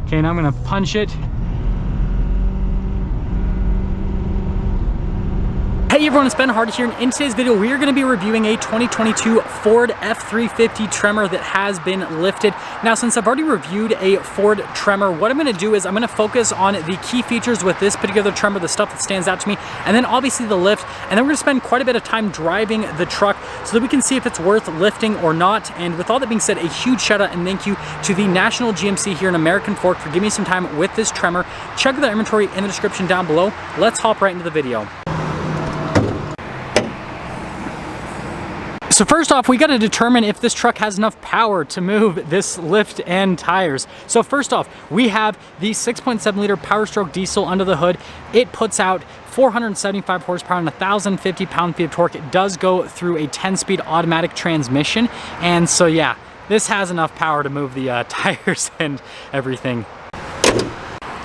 Okay, now I'm gonna punch it. Hey everyone, it's Ben Hardy here, and in today's video we are going to be reviewing a 2022 Ford F-350 Tremor that has been lifted. Now, since I've already reviewed a Ford Tremor, what I'm going to do is I'm going to focus on the key features with this particular Tremor, the stuff that stands out to me, and then obviously the lift, and then we're going to spend quite a bit of time driving the truck so that we can see if it's worth lifting or not. And with all that being said, a huge shout out and thank you to the National GMC here in American Fork for giving me some time with this Tremor. Check their inventory in the description down below. Let's hop right into the video. So first off, we got to determine if this truck has enough power to move this lift and tires. So first off, we have the 6.7 liter Power Stroke diesel under the hood. It puts out 475 horsepower and 1,050 pound-feet of torque. It does go through a 10-speed automatic transmission. And so yeah, this has enough power to move the tires and everything.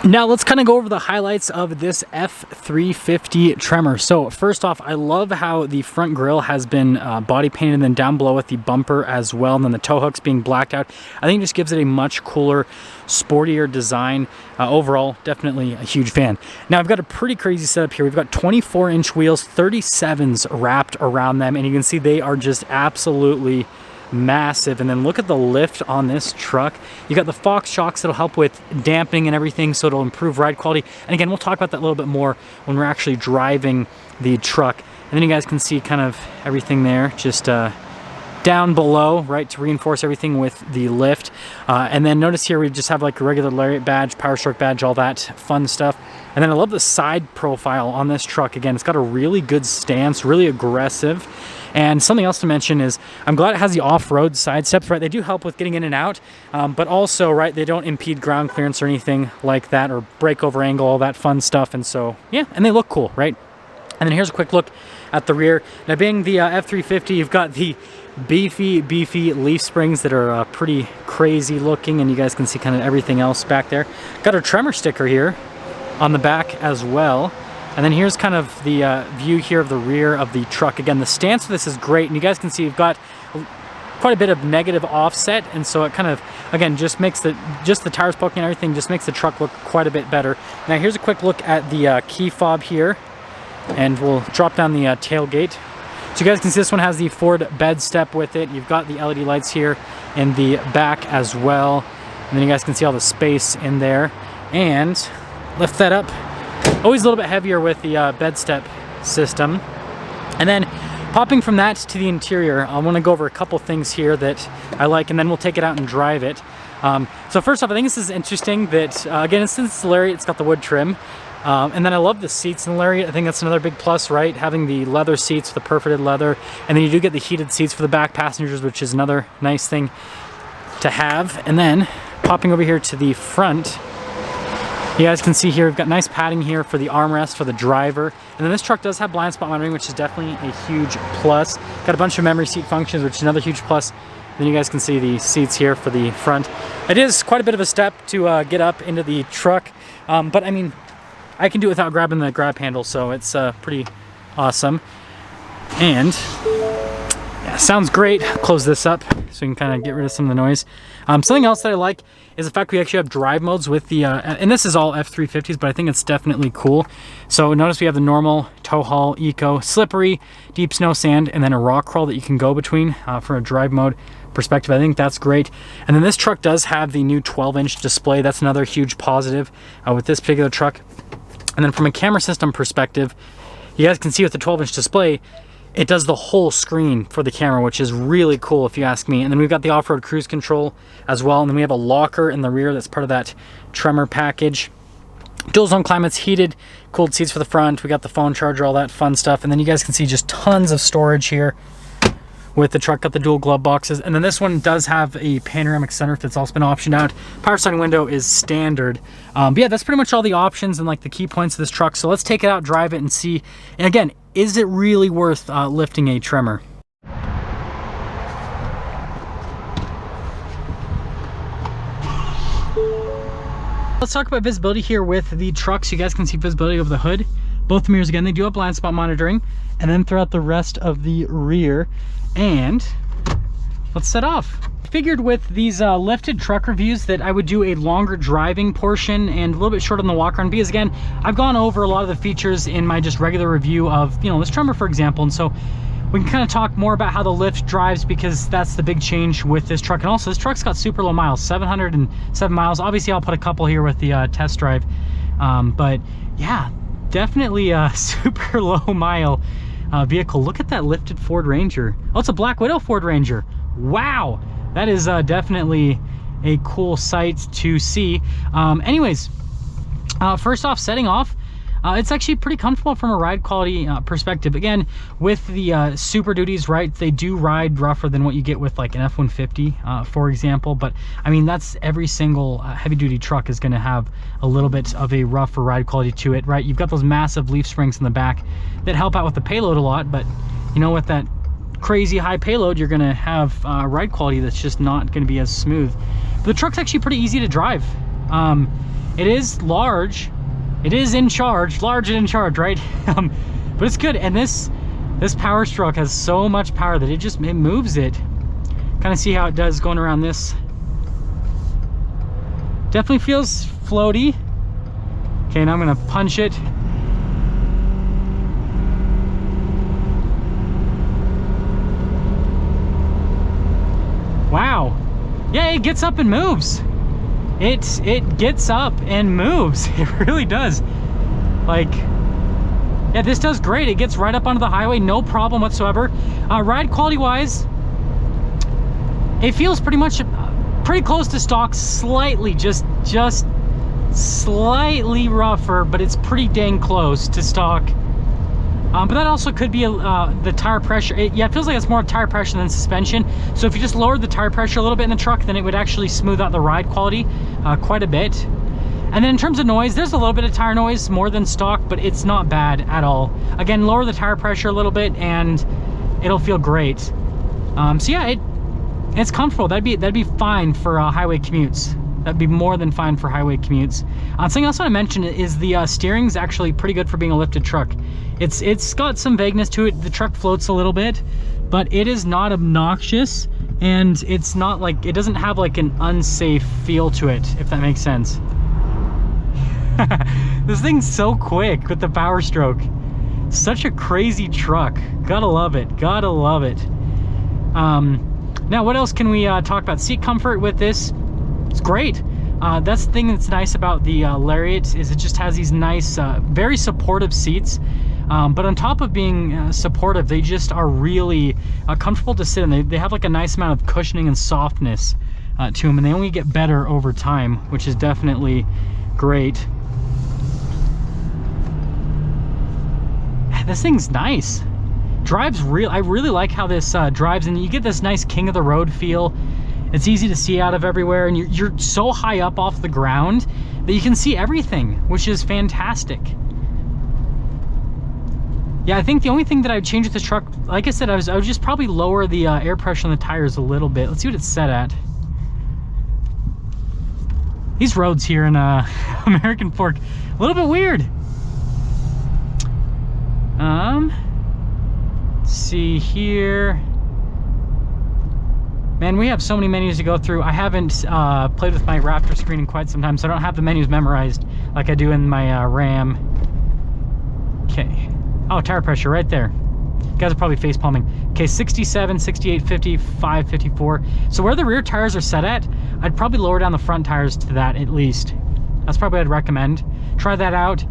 Now let's kind of go over the highlights of this F-350 Tremor. So first off, I love how the front grille has been body painted, and then down below with the bumper as well, and then the tow hooks being blacked out. I think it just gives it a much cooler, sportier design. Overall, definitely a huge fan. Now I've got a pretty crazy setup here. We've got 24-inch wheels, 37s wrapped around them, and you can see they are just absolutely massive. And then look at the lift on this truck. You got the Fox shocks that'll help with damping and everything, so it'll improve ride quality. And again, we'll talk about that a little bit more when we're actually driving the truck. And then you guys can see kind of everything there, just down below, right, to reinforce everything with the lift. And then notice here we just have like a regular lariat badge, Power Stroke badge, all that fun stuff. And then I love the side profile on this truck. Again, it's got a really good stance, really aggressive. And something else to mention is I'm glad it has the off-road side steps, right? They do help with getting in and out, but also, right, they don't impede ground clearance or anything like that, or brake over angle, all that fun stuff. And so, yeah, and they look cool, right? And then here's a quick look at the rear. Now, being the F-350, you've got the beefy leaf springs that are pretty crazy looking, and you guys can see kind of everything else back there. Got a Tremor sticker here on the back as well. And then here's kind of the view here of the rear of the truck. Again, the stance of this is great, and you guys can see you've got quite a bit of negative offset, and so it kind of, again, just makes the tires poking and everything just makes the truck look quite a bit better. Now here's a quick look at the key fob here, and we'll drop down the tailgate. So you guys can see this one has the Ford bed step with it. You've got the LED lights here in the back as well, and then you guys can see all the space in there. And lift that up. Always a little bit heavier with the bed step system. And then popping from that to the interior, I want to go over a couple things here that I like, and then we'll take it out and drive it. So first off, I think this is interesting that, again, since it's Lariat, it's got the wood trim. And then I love the seats in the Lariat. I think that's another big plus, right? Having the leather seats with the perforated leather. And then you do get the heated seats for the back passengers, which is another nice thing to have. And then popping over here to the front, you guys can see here we've got nice padding here for the armrest for the driver. And then this truck does have blind spot monitoring, which is definitely a huge plus. Got a bunch of memory seat functions, which is another huge plus. Then you guys can see the seats here for the front. It is quite a bit of a step to get up into the truck, but I mean, I can do it without grabbing the grab handle, so it's pretty awesome. And yeah, sounds great. Close this up so you can kind of get rid of some of the noise. Something else that I like is the fact we actually have drive modes with the, and this is all F-350s, but I think it's definitely cool. So notice we have the normal, tow haul, eco, slippery, deep snow, sand, and then a rock crawl that you can go between for a drive mode perspective. I think that's great. And then this truck does have the new 12-inch display. That's another huge positive with this particular truck. And then from a camera system perspective, you guys can see with the 12-inch display, it does the whole screen for the camera, which is really cool if you ask me. And then we've got the off-road cruise control as well. And then we have a locker in the rear that's part of that Tremor package. Dual zone climates, heated, cooled seats for the front. We got the phone charger, all that fun stuff. And then you guys can see just tons of storage here with the truck. Got the dual glove boxes. And then this one does have a panoramic sunroof that's also been optioned out. Power sliding window is standard. But yeah, that's pretty much all the options and like the key points of this truck. So let's take it out, drive it, and see. And again, is it really worth lifting a Tremor? Let's talk about visibility here with the truck. So you guys can see visibility over the hood. Both mirrors, again, they do have blind spot monitoring, and then throughout the rest of the rear. And let's set off. figured with these lifted truck reviews that I would do a longer driving portion and a little bit short on the walk around, because again, I've gone over a lot of the features in my just regular review of, you know, this Tremor, for example. And so we can kind of talk more about how the lift drives, because that's the big change with this truck. And also, this truck's got super low miles, 707 miles. Obviously, I'll put a couple here with the test drive. But yeah, definitely a super low mile vehicle. Look at that lifted Ford Ranger. Oh, it's a Black Widow Ford Ranger. Wow, that is definitely a cool sight to see. Anyways, first off, setting off, it's actually pretty comfortable from a ride quality perspective. Again, with the Super Duties, right, they do ride rougher than what you get with like an F-150, for example. But I mean, that's every single heavy duty truck is going to have a little bit of a rougher ride quality to it, right? You've got those massive leaf springs in the back that help out with the payload a lot, but you know, with that crazy high payload, you're going to have ride quality that's just not going to be as smooth. But the truck's actually pretty easy to drive. It is large. It is in charge, large and in charge, right? But it's good. And this Power Stroke has so much power that it moves it. Kind of see how it does going around this. Definitely feels floaty. Okay, now I'm gonna punch it. Wow. Yeah, it gets up and moves. It gets up and moves. It really does. Like, yeah, this does great. It gets right up onto the highway, no problem whatsoever. Ride quality wise, it feels pretty close to stock, slightly, just slightly rougher, but it's pretty dang close to stock. But that also could be the tire pressure. Yeah, it feels like it's more tire pressure than suspension. So if you just lowered the tire pressure a little bit in the truck, then it would actually smooth out the ride quality quite a bit. And then in terms of noise, there's a little bit of tire noise, more than stock, but it's not bad at all. Again, lower the tire pressure a little bit and it'll feel great. So yeah, it's comfortable. That'd be fine for highway commutes. That'd be more than fine for highway commutes. Something else I want to mention is the steering's actually pretty good for being a lifted truck. It's got some vagueness to it. The truck floats a little bit, but it is not obnoxious, and it's not like, it doesn't have like an unsafe feel to it, if that makes sense. This thing's so quick with the Power Stroke. Such a crazy truck. Gotta love it. Gotta love it. Now, what else can we talk about? Seat comfort with this. It's great. That's the thing that's nice about the Lariat, is it just has these nice, very supportive seats. But on top of being supportive, they just are really comfortable to sit in. They have like a nice amount of cushioning and softness to them, and they only get better over time, which is definitely great. This thing's nice. Drives real. I really like how this drives, and you get this nice king of the road feel. It's easy to see out of everywhere, and you're so high up off the ground that you can see everything, which is fantastic. Yeah, I think the only thing that I would change with this truck, like I said, I would just probably lower the air pressure on the tires a little bit. Let's see what it's set at. These roads here in American Fork, a little bit weird. Let's see here. Man, we have so many menus to go through. I haven't played with my Raptor screen in quite some time, so I don't have the menus memorized like I do in my Ram. Okay. Oh, tire pressure right there. You guys are probably face palming. Okay, 67, 68, 55, 54. So where the rear tires are set at, I'd probably lower down the front tires to that at least. That's probably what I'd recommend. Try that out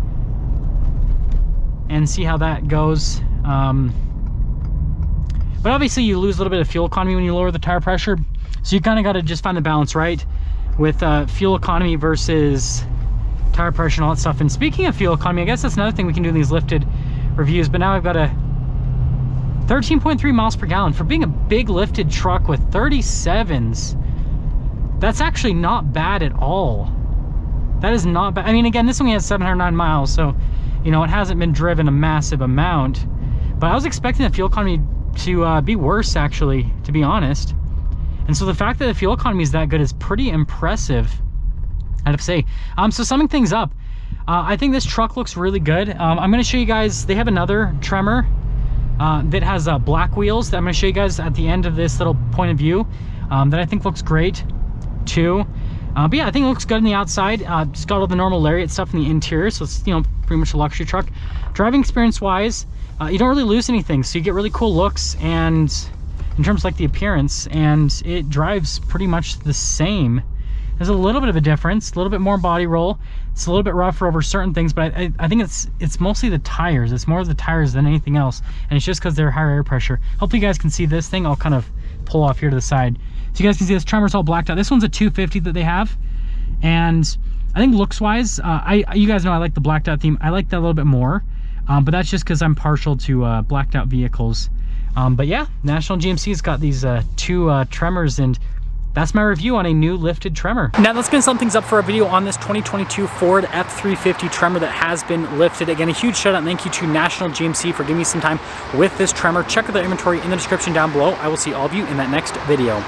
and see how that goes. But obviously you lose a little bit of fuel economy when you lower the tire pressure. So you kind of got to just find the balance, right? With fuel economy versus tire pressure and all that stuff. And speaking of fuel economy, I guess that's another thing we can do in these lifted reviews. But now I've got a 13.3 miles per gallon. For being a big lifted truck with 37s, that's actually not bad at all. That is not bad. I mean, again, this only has 709 miles, so, you know, it hasn't been driven a massive amount. But I was expecting the fuel economy to be worse, actually, to be honest. And so the fact that the fuel economy is that good is pretty impressive, I have to say. So summing things up, I think this truck looks really good. I'm going to show you guys, they have another Tremor that has black wheels that I'm going to show you guys at the end of this little point of view. that I think looks great too. But yeah, I think it looks good on the outside. It's got all the normal Lariat stuff in the interior, so it's, you know, pretty much a luxury truck. Driving experience wise, you don't really lose anything, so you get really cool looks and in terms of like the appearance, and it drives pretty much the same. There's a little bit of a difference, a little bit more body roll. It's a little bit rougher over certain things, but I think it's mostly the tires. It's more of the tires than anything else, and it's just because they're higher air pressure. Hopefully you guys can see this thing. I'll kind of pull off here to the side so you guys can see this Tremor's all blacked out. This one's a 250 that they have, and I think looks wise, you guys know I like the blacked out theme. I like that a little bit more, but that's just because I'm partial to blacked out vehicles. But yeah, National GMC's got these two Tremors, and that's my review on a new lifted Tremor. Now let's spin some things up for a video on this 2022 Ford F-350 Tremor that has been lifted. Again, a huge shout out and thank you to National GMC for giving me some time with this Tremor. Check out their inventory in the description down below. I will see all of you in that next video.